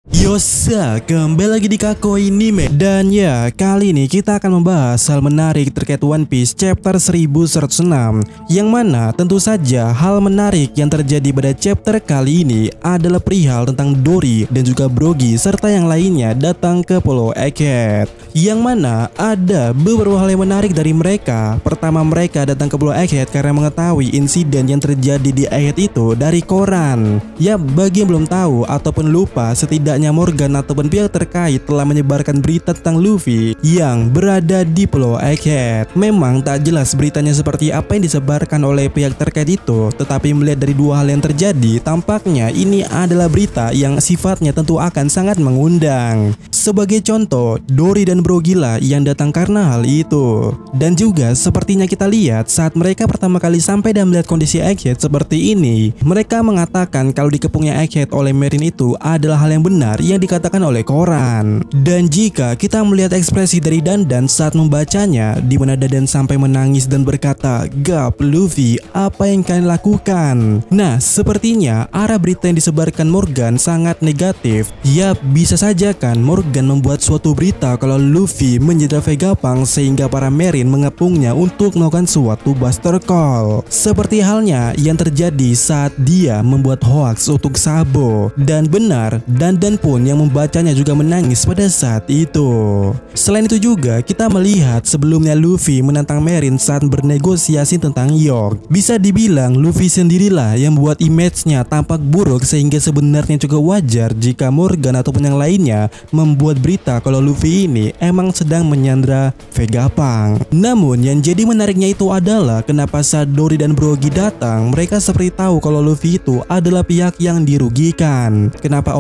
Yosa, kembali lagi di Kakoi Anime. Dan ya, kali ini kita akan membahas hal menarik terkait One Piece chapter 1106. Yang mana tentu saja hal menarik yang terjadi pada chapter kali ini adalah perihal tentang Dory dan juga Brogy serta yang lainnya datang ke Pulau Egghead. Yang mana ada beberapa hal yang menarik dari mereka. Pertama, mereka datang ke Pulau Egghead karena mengetahui insiden yang terjadi di Egghead itu dari koran. Ya, bagi yang belum tahu ataupun lupa, setidaknya Morgan ataupun pihak terkait telah menyebarkan berita tentang Luffy yang berada di Pulau Egghead. Memang tak jelas beritanya seperti apa yang disebarkan oleh pihak terkait itu, tetapi melihat dari dua hal yang terjadi, tampaknya ini adalah berita yang sifatnya tentu akan sangat mengundang. Sebagai contoh, Dory dan Brogy lah yang datang karena hal itu. Dan juga sepertinya kita lihat saat mereka pertama kali sampai dan melihat kondisi Egghead seperti ini, mereka mengatakan kalau dikepungnya Egghead oleh Marine itu adalah hal yang benar yang dikatakan oleh koran. Dan jika kita melihat ekspresi dari Dandan saat membacanya, di mana Dandan sampai menangis dan berkata, "Gap, Luffy, apa yang kalian lakukan?" Nah, sepertinya arah berita yang disebarkan Morgan sangat negatif. Ya, bisa saja kan Morgan membuat suatu berita kalau Luffy menyandra Vegapunk sehingga para Marine mengepungnya untuk melakukan suatu Buster Call. Seperti halnya yang terjadi saat dia membuat hoax untuk Sabo. Dan benar, Dandan pun yang membacanya juga menangis pada saat itu. Selain itu juga kita melihat sebelumnya Luffy menantang Marine saat bernegosiasi tentang York. Bisa dibilang Luffy sendirilah yang membuat image-nya tampak buruk, sehingga sebenarnya juga wajar jika Morgan ataupun yang lainnya membuat berita kalau Luffy ini emang sedang menyandra Vegapunk. Namun yang jadi menariknya itu adalah kenapa saat Dory dan Brogy datang, mereka seperti tahu kalau Luffy itu adalah pihak yang dirugikan. Kenapa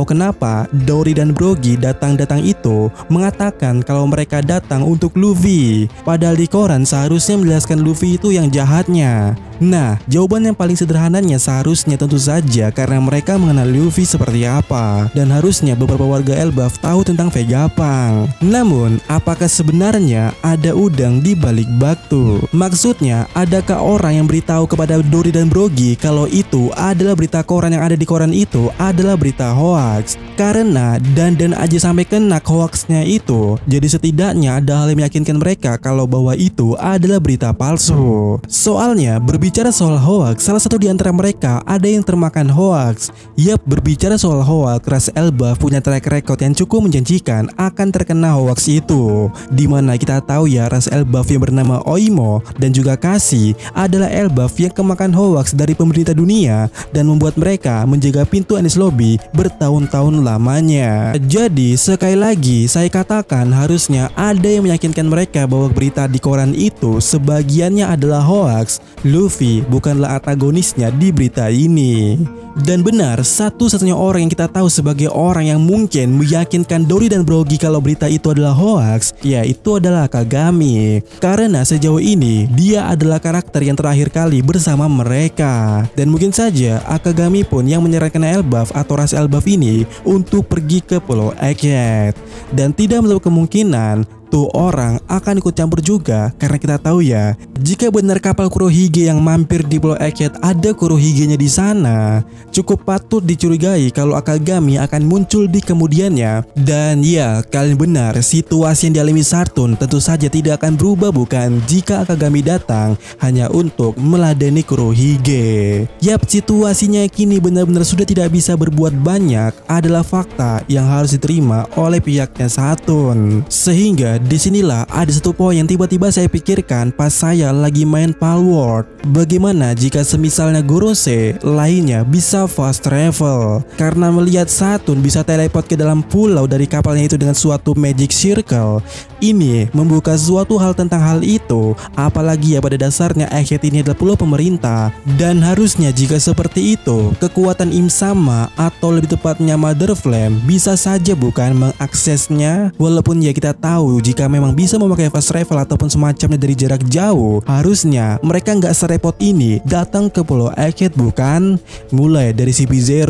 Dory dan Brogy datang itu mengatakan kalau mereka datang untuk Luffy, padahal di koran seharusnya menjelaskan Luffy itu yang jahatnya. Nah, jawaban yang paling sederhananya seharusnya tentu saja karena mereka mengenal Luffy seperti apa, dan harusnya beberapa warga Elbaf tahu tentang Vegapunk. Namun, apakah sebenarnya ada udang di balik batu? Maksudnya, adakah orang yang beritahu kepada Dory dan Brogy kalau itu adalah berita koran yang ada di koran itu adalah berita hoax? Karena Dandan aja sampai kena hoaxnya itu, jadi setidaknya ada hal yang meyakinkan mereka kalau bahwa itu adalah berita palsu. Soalnya berbicara soal hoax, salah satu di antara mereka ada yang termakan hoax. Yap, berbicara soal hoax, ras Elbaf punya track record yang cukup menjanjikan akan terkena hoax itu. Dimana kita tahu ya, ras Elbaf yang bernama Oimo dan juga Kasi adalah Elbaf yang kemakan hoax dari pemerintah dunia dan membuat mereka menjaga pintu Enies Lobby bertahun-tahun lamanya. Jadi sekali lagi saya katakan harusnya ada yang meyakinkan mereka bahwa berita di koran itu sebagiannya adalah hoax. Luffy bukanlah antagonisnya di berita ini. Dan benar, satu-satunya orang yang kita tahu sebagai orang yang mungkin meyakinkan Dory dan Brogy kalau berita itu adalah hoax, yaitu adalah Kagami. Karena sejauh ini dia adalah karakter yang terakhir kali bersama mereka. Dan mungkin saja Akagami pun yang menyarankan Elbaf atau ras Elbaf ini untuk pergi ke Pulau Egghead. Dan tidak menutup kemungkinan tuh orang akan ikut campur juga, karena kita tahu ya, jika benar kapal Kurohige yang mampir di Pulau Egghead ada Kurohigenya di sana, cukup patut dicurigai kalau Akagami akan muncul di kemudiannya. Dan ya, kalian benar, situasi yang dialami Sartun tentu saja tidak akan berubah bukan jika Akagami datang hanya untuk meladeni Kurohige. Yap, situasinya kini benar-benar sudah tidak bisa berbuat banyak adalah fakta yang harus diterima oleh pihaknya Sartun. Sehingga disinilah ada satu poin yang tiba-tiba saya pikirkan pas saya lagi main Palworld. Bagaimana jika semisalnya Gorose lainnya bisa fast travel? Karena melihat Saturn bisa teleport ke dalam pulau dari kapalnya itu dengan suatu magic circle, ini membuka suatu hal tentang hal itu. Apalagi ya pada dasarnya Egghead ini adalah pulau pemerintah, dan harusnya jika seperti itu kekuatan Im-sama atau lebih tepatnya Mother Flame bisa saja bukan mengaksesnya. Walaupun ya kita tahu jika memang bisa memakai fast travel ataupun semacamnya dari jarak jauh, harusnya mereka nggak serepot ini datang ke Pulau Egghead bukan? Mulai dari CP0,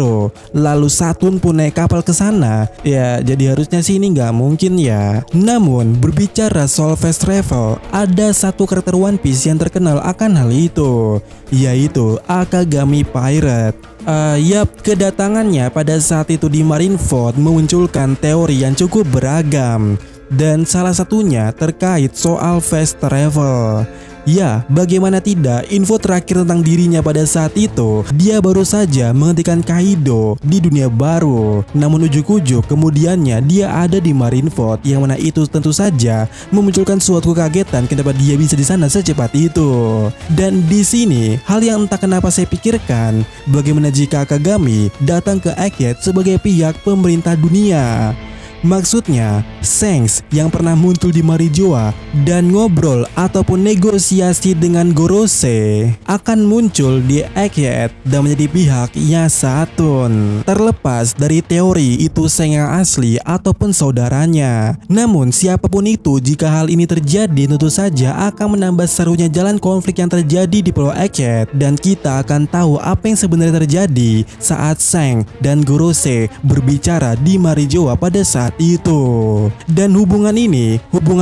lalu Saturn pun naik kapal ke sana. Ya, jadi harusnya sih ini nggak mungkin ya. Namun berbicara soal fast travel, ada satu karakter One Piece yang terkenal akan hal itu, yaitu Akagami Pirate. Yap, kedatangannya pada saat itu di Marineford memunculkan teori yang cukup beragam. Dan salah satunya terkait soal fast travel. Ya, bagaimana tidak, info terakhir tentang dirinya pada saat itu, dia baru saja menghentikan Kaido di dunia baru. Namun ujuk-ujuk kemudiannya dia ada di Marineford, yang mana itu tentu saja memunculkan suatu kagetan kenapa dia bisa di sana secepat itu. Dan di sini hal yang entah kenapa saya pikirkan, bagaimana jika Akagami datang ke Egghead sebagai pihak pemerintah dunia. Maksudnya, Shanks yang pernah muncul di Marijoa dan ngobrol ataupun negosiasi dengan Gorose akan muncul di Egghead dan menjadi pihaknya Saturn. Terlepas dari teori itu Shanks yang asli ataupun saudaranya. Namun siapapun itu, jika hal ini terjadi tentu saja akan menambah serunya jalan konflik yang terjadi di Pulau Egghead. Dan kita akan tahu apa yang sebenarnya terjadi saat Shanks dan Gorose berbicara di Marijoa pada saat itu. Dan hubungan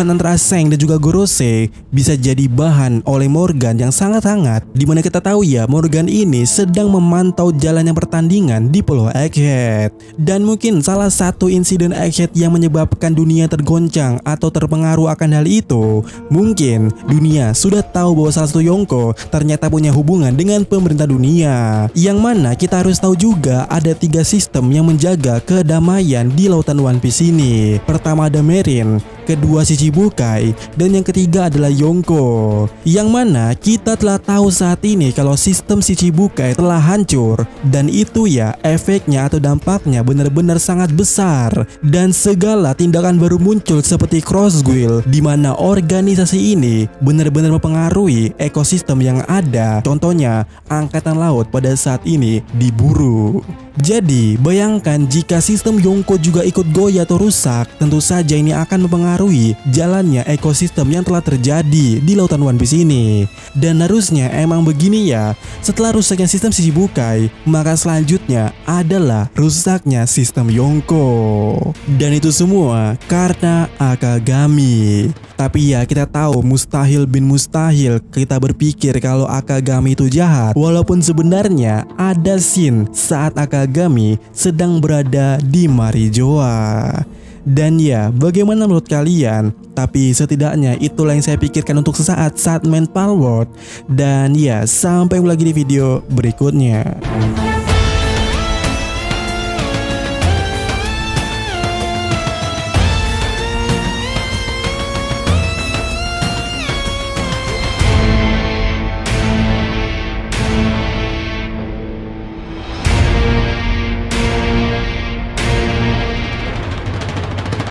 antara Shanks dan juga Gorose bisa jadi bahan oleh Morgan yang sangat hangat, dimana kita tahu ya Morgan ini sedang memantau jalannya pertandingan di Pulau Egghead. Dan mungkin salah satu insiden Egghead yang menyebabkan dunia tergoncang atau terpengaruh akan hal itu, mungkin dunia sudah tahu bahwa salah satu Yonko ternyata punya hubungan dengan pemerintah dunia. Yang mana kita harus tahu juga ada 3 sistem yang menjaga kedamaian di lautan One Piece ini. Pertama ada Marine, kedua Shichibukai, dan yang ketiga adalah Yonko. Yang mana kita telah tahu saat ini kalau sistem Shichibukai telah hancur, dan itu ya efeknya atau dampaknya benar-benar sangat besar. Dan segala tindakan baru muncul seperti Cross Guild, di mana organisasi ini benar-benar mempengaruhi ekosistem yang ada. Contohnya angkatan laut pada saat ini diburu. Jadi bayangkan jika sistem Yonko juga ikut goyah atau rusak, tentu saja ini akan mempengaruhi jalannya ekosistem yang telah terjadi di lautan One Piece ini. Dan harusnya emang begini ya, setelah rusaknya sistem Shichibukai, maka selanjutnya adalah rusaknya sistem Yonko. Dan itu semua karena Akagami. Tapi ya kita tahu mustahil bin mustahil kita berpikir kalau Akagami itu jahat. Walaupun sebenarnya ada scene saat Akagami sedang berada di Marijoa. Dan ya, bagaimana menurut kalian? Tapi setidaknya itulah yang saya pikirkan untuk sesaat saat main Palworld. Dan ya, sampai lagi di video berikutnya.